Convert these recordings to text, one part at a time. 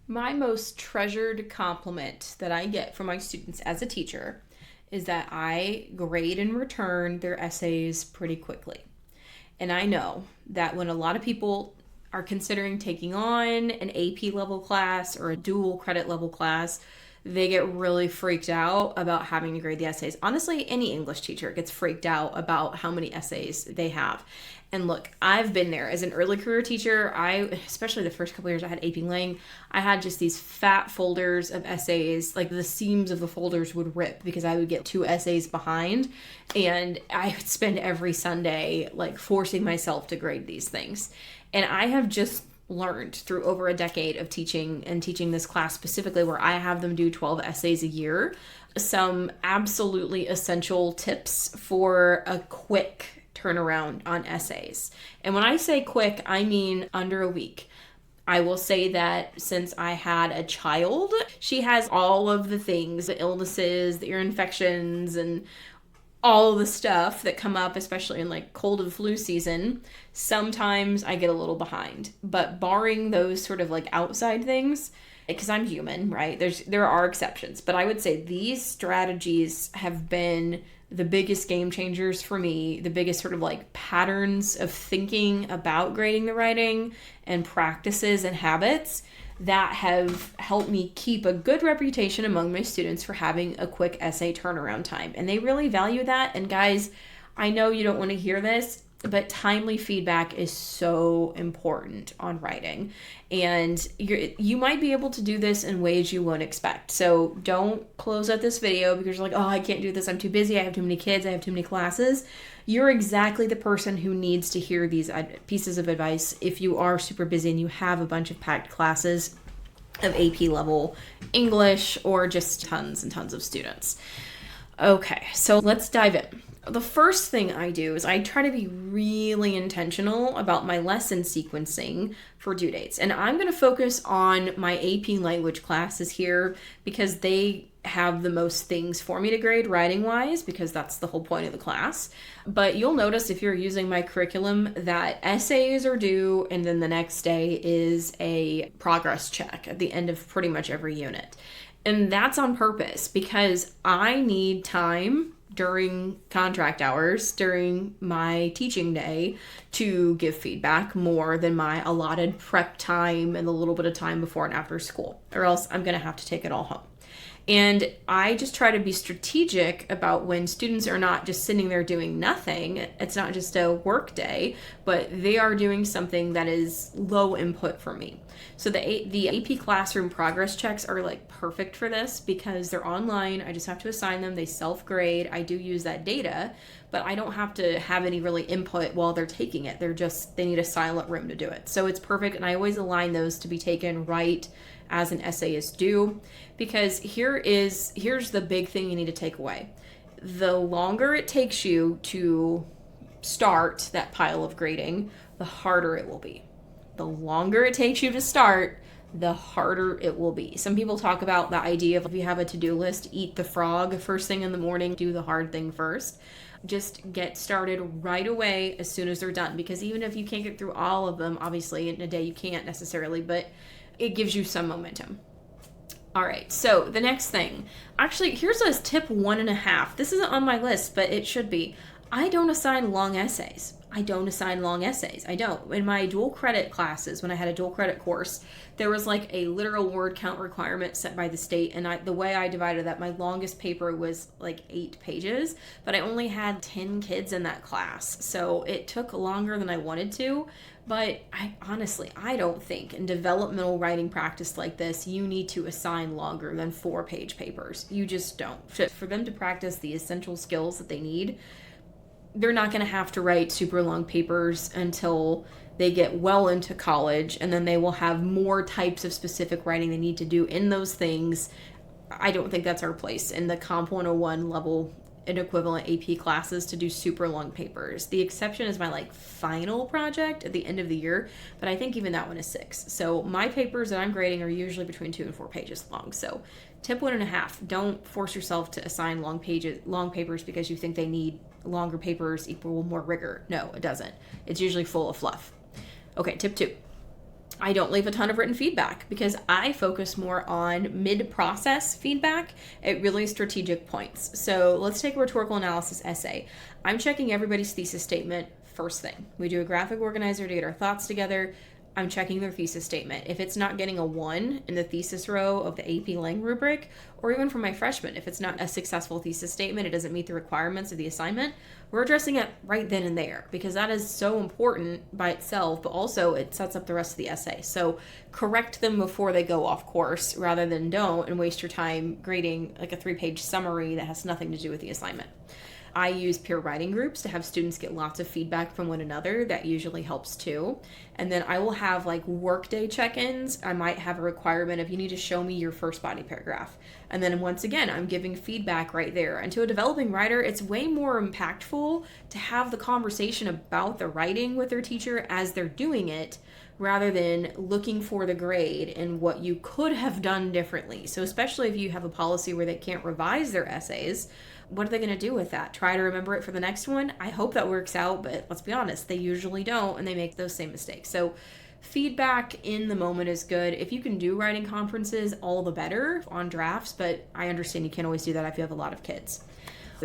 My most treasured compliment that I get from my students as a teacher is that I grade and return their essays pretty quickly. And I know that when a lot of people are considering taking on an AP level class or a dual credit level class, they get really freaked out about having to grade the essays. Honestly, any English teacher gets freaked out about how many essays they have. And look, I've been there as an early career teacher. Especially the first couple years I had AP Lang, I had just these fat folders of essays. Like the seams of the folders would rip because I would get 2 essays behind. And I would spend every Sunday like forcing myself to grade these things. And I have just learned through over a decade of teaching and teaching this class specifically where I have them do 12 essays a year, some absolutely essential tips for a quick turnaround on essays. And when I say quick, I mean under a week. I will say that since I had a child, she has all of the things, the illnesses, the ear infections, and all the stuff that come up, especially in like cold and flu season. Sometimes I get a little behind, but barring those sort of like outside things, because I'm human, right? There are exceptions, but I would say these strategies have been the biggest game changers for me, the biggest sort of like patterns of thinking about grading the writing and practices and habits that have helped me keep a good reputation among my students for having a quick essay turnaround time. And they really value that. And guys, I know you don't want to hear this, but timely feedback is so important on writing. And you might be able to do this in ways you won't expect. So don't close out this video because you're like, oh, I can't do this. I'm too busy. I have too many kids. I have too many classes. You're exactly the person who needs to hear these pieces of advice if you are super busy and you have a bunch of packed classes of AP level English or just tons and tons of students. Okay, so let's dive in. The first thing I do is I try to be really intentional about my lesson sequencing for due dates. And I'm going to focus on my AP language classes here because they have the most things for me to grade writing wise, because that's the whole point of the class. But you'll notice if you're using my curriculum that essays are due and then the next day is a progress check at the end of pretty much every unit. And that's on purpose because I need time during contract hours, during my teaching day, to give feedback more than my allotted prep time and the little bit of time before and after school, or else I'm going to have to take it all home. And I just try to be strategic about when students are not just sitting there doing nothing. It's not just a work day, but they are doing something that is low input for me. So the AP classroom progress checks are like perfect for this because they're online. I just have to assign them. They self-grade. I do use that data, but I don't have to have any really input while they're taking it. They need a silent room to do it. So it's perfect. And I always align those to be taken right as an essay is due, because here's the big thing you need to take away. The longer it takes you to start that pile of grading, the harder it will be. The longer it takes you to start, the harder it will be. Some people talk about the idea of if you have a to-do list, eat the frog first thing in the morning, do the hard thing first. Just get started right away as soon as they're done, because even if you can't get through all of them, obviously in a day you can't necessarily, but it gives you some momentum. All right, so the next thing, actually, here's a tip 1.5. This isn't on my list, but it should be. I don't assign long essays. I don't. In my dual credit classes, when I had a dual credit course, there was like a literal word count requirement set by the state. And the way I divided that, my longest paper was like 8 pages, but I only had 10 kids in that class. So it took longer than I wanted to. But I don't think in developmental writing practice like this, you need to assign longer than 4-page papers. You just don't. For them to practice the essential skills that they need, they're not going to have to write super long papers until they get well into college, and then they will have more types of specific writing they need to do in those things. I don't think that's our place in the Comp 101 level and equivalent AP classes to do super long papers. The exception is my final project at the end of the year, but I think even that one is 6. So my papers that I'm grading are usually between 2 and 4 pages long. So tip 1.5, don't force yourself to assign long papers because you think they need longer papers equal more rigor. No, it doesn't. It's usually full of fluff. Okay, tip 2. I don't leave a ton of written feedback because I focus more on mid-process feedback at really strategic points. So let's take a rhetorical analysis essay. I'm checking everybody's thesis statement first thing. We do a graphic organizer to get our thoughts together. I'm checking their thesis statement. If it's not getting a 1 in the thesis row of the AP Lang rubric, or even for my freshmen, if it's not a successful thesis statement, it doesn't meet the requirements of the assignment, we're addressing it right then and there because that is so important by itself, but also it sets up the rest of the essay. So correct them before they go off course rather than don't and waste your time grading like a 3-page summary that has nothing to do with the assignment. I use peer writing groups to have students get lots of feedback from one another. That usually helps too. And then I will have like workday check-ins. I might have a requirement of you need to show me your first body paragraph. And then once again, I'm giving feedback right there. And to a developing writer, it's way more impactful to have the conversation about the writing with their teacher as they're doing it, rather than looking for the grade and what you could have done differently. So especially if you have a policy where they can't revise their essays, what are they going to do with that? Try to remember it for the next one? I hope that works out, but let's be honest, they usually don't, and they make those same mistakes. So feedback in the moment is good. If you can do writing conferences, all the better on drafts, but I understand you can't always do that if you have a lot of kids.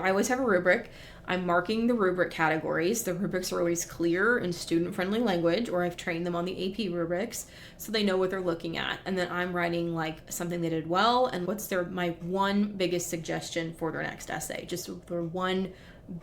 I always have a rubric. I'm marking the rubric categories. The rubrics are always clear in student-friendly language, or I've trained them on the AP rubrics so they know what they're looking at. And then I'm writing like something they did well and what's my one biggest suggestion for their next essay. Just their one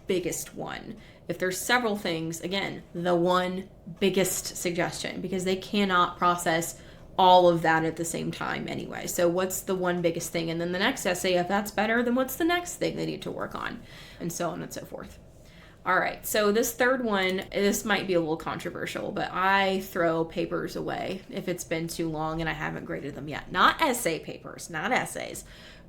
biggest one. If there's several things, again, the one biggest suggestion, because they cannot process all of that at the same time anyway. So what's the one biggest thing? And then the next essay, if that's better, then what's the next thing they need to work on? And so on and so forth. All right, so this third one, this might be a little controversial, but I throw papers away if it's been too long and I haven't graded them yet. Not essay papers, not essays,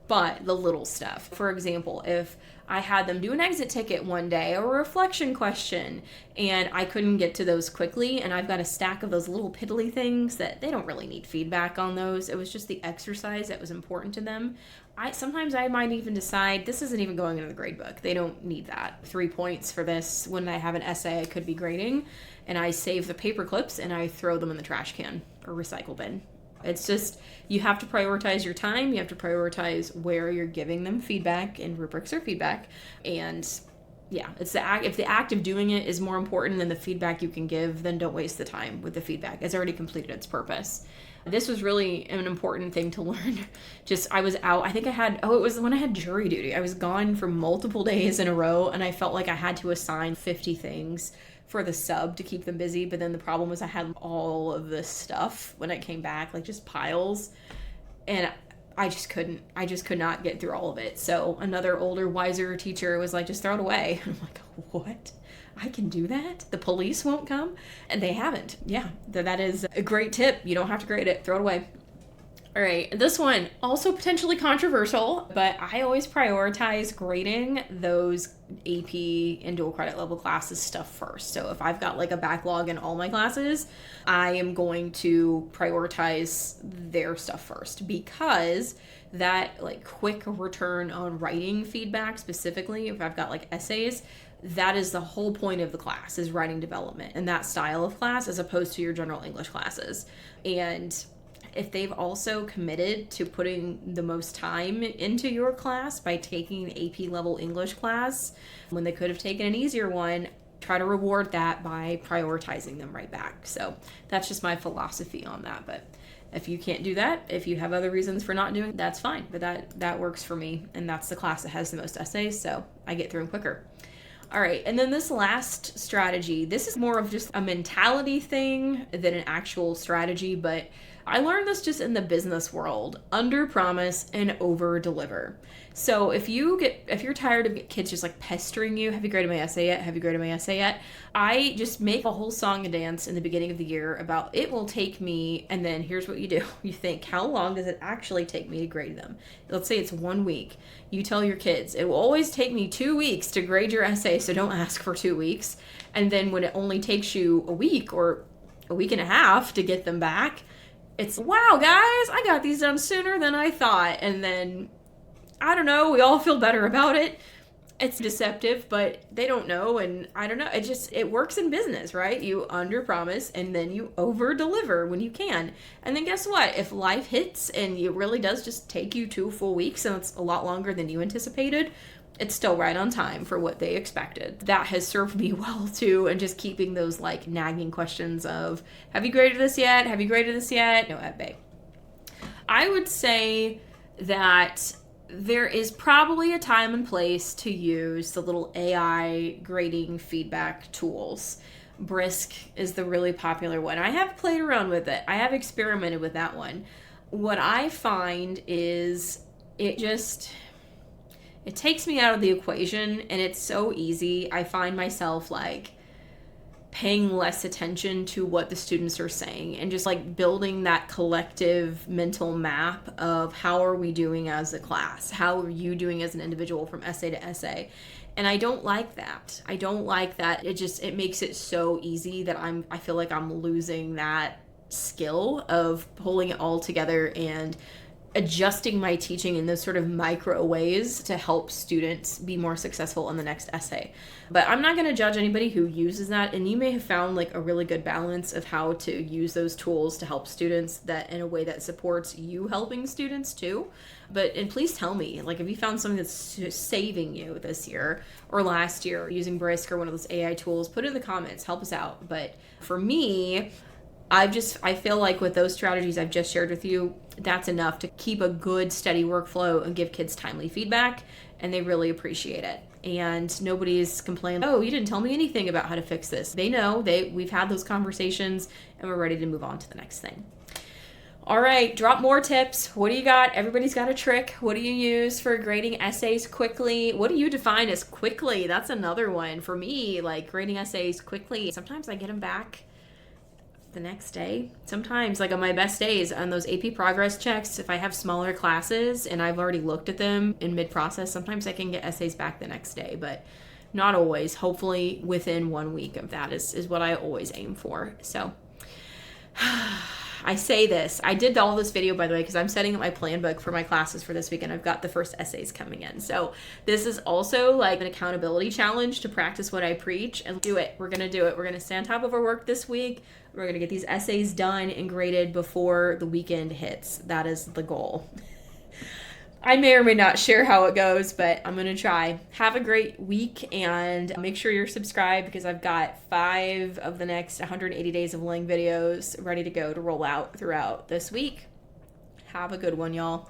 but the little stuff. For example, if I had them do an exit ticket one day or a reflection question and I couldn't get to those quickly and I've got a stack of those little piddly things that they don't really need feedback on those. It was just the exercise that was important to them. Sometimes I might even decide this isn't even going into the grade book. They don't need that. 3 points for this when I have an essay I could be grading, and I save the paper clips and I throw them in the trash can or recycle bin. It's just, you have to prioritize your time. You have to prioritize where you're giving them feedback, and rubrics are feedback. And yeah, it's the act. If the act of doing it is more important than the feedback you can give, then don't waste the time with the feedback. It's already completed its purpose. This was really an important thing to learn. I was out, I think it was when I had jury duty. I was gone for multiple days in a row, and I felt like I had to assign 50 things for the sub to keep them busy. But then the problem was I had all of this stuff when I came back, like just piles. And I could not get through all of it. So another older, wiser teacher was like, just throw it away. And I'm like, what? I can do that? The police won't come? And they haven't. Yeah, that is a great tip. You don't have to grade it. Throw it away. All right, this one, also potentially controversial, but I always prioritize grading those AP and dual credit level classes stuff first. So if I've got like a backlog in all my classes, I am going to prioritize their stuff first, because that like quick return on writing feedback, specifically if I've got like essays, that is the whole point of the class, is writing development and that style of class, as opposed to your general English classes. And if they've also committed to putting the most time into your class by taking an AP level English class when they could have taken an easier one, try to reward that by prioritizing them right back. So that's just my philosophy on that. But if you can't do that, if you have other reasons for not doing it, that's fine. But that works for me. And that's the class that has the most essays, so I get through them quicker. All right, and then this last strategy, this is more of just a mentality thing than an actual strategy, but I learned this just in the business world: under promise and over deliver. So if you're tired of kids just like pestering you, have you graded my essay yet? Have you graded my essay yet? I just make a whole song and dance in the beginning of the year about it will take me, and then here's what you do. You think, how long does it actually take me to grade them? Let's say it's 1 week. You tell your kids, it will always take me 2 weeks to grade your essay, so don't ask for 2 weeks. And then when it only takes you a week or a week and a half to get them back, it's, wow, guys, I got these done sooner than I thought. And then, I don't know, we all feel better about it. It's deceptive, but they don't know. And I don't know. It works in business, right? You under promise and then you over deliver when you can. And then guess what? If life hits and it really does just take you 2 full weeks and it's a lot longer than you anticipated, it's still right on time for what they expected. That has served me well too. And just keeping those like nagging questions of, have you graded this yet? Have you graded this yet? No, at bay. I would say that there is probably a time and place to use the little AI grading feedback tools. Brisk is the really popular one. I have played around with it. I have experimented with that one. What I find is it takes me out of the equation, and it's so easy. I find myself like paying less attention to what the students are saying and just like building that collective mental map of how are we doing as a class? How are you doing as an individual from essay to essay? And I don't like that. It makes it so easy that I feel like I'm losing that skill of pulling it all together and adjusting my teaching in those sort of micro ways to help students be more successful on the next essay. But I'm not going to judge anybody who uses that, and you may have found like a really good balance of how to use those tools to help students that in a way that supports you helping students too. And please tell me, like, if you found something that's saving you this year or last year using Brisk or one of those AI tools, put it in the comments, help us out. But for me, I feel like with those strategies I've just shared with you, that's enough to keep a good, steady workflow and give kids timely feedback, and they really appreciate it. And nobody's complaining, oh, you didn't tell me anything about how to fix this. They know, we've had those conversations, and we're ready to move on to the next thing. All right, drop more tips. What do you got? Everybody's got a trick. What do you use for grading essays quickly? What do you define as quickly? That's another one. For me, like grading essays quickly, sometimes I get them back the next day. Sometimes, like on my best days, on those AP progress checks, if I have smaller classes and I've already looked at them in mid-process, sometimes I can get essays back the next day, but not always. Hopefully within 1 week of that is what I always aim for. So I say this. I did all this video, by the way, because I'm setting up my plan book for my classes for this week, and I've got the first essays coming in. So this is also like an accountability challenge to practice what I preach and do it. We're going to do it. We're going to stay on top of our work this week. We're going to get these essays done and graded before the weekend hits. That is the goal. I may or may not share how it goes, but I'm going to try. Have a great week, and make sure you're subscribed because I've got 5 of the next 180 days of Lang videos ready to go to roll out throughout this week. Have a good one, y'all.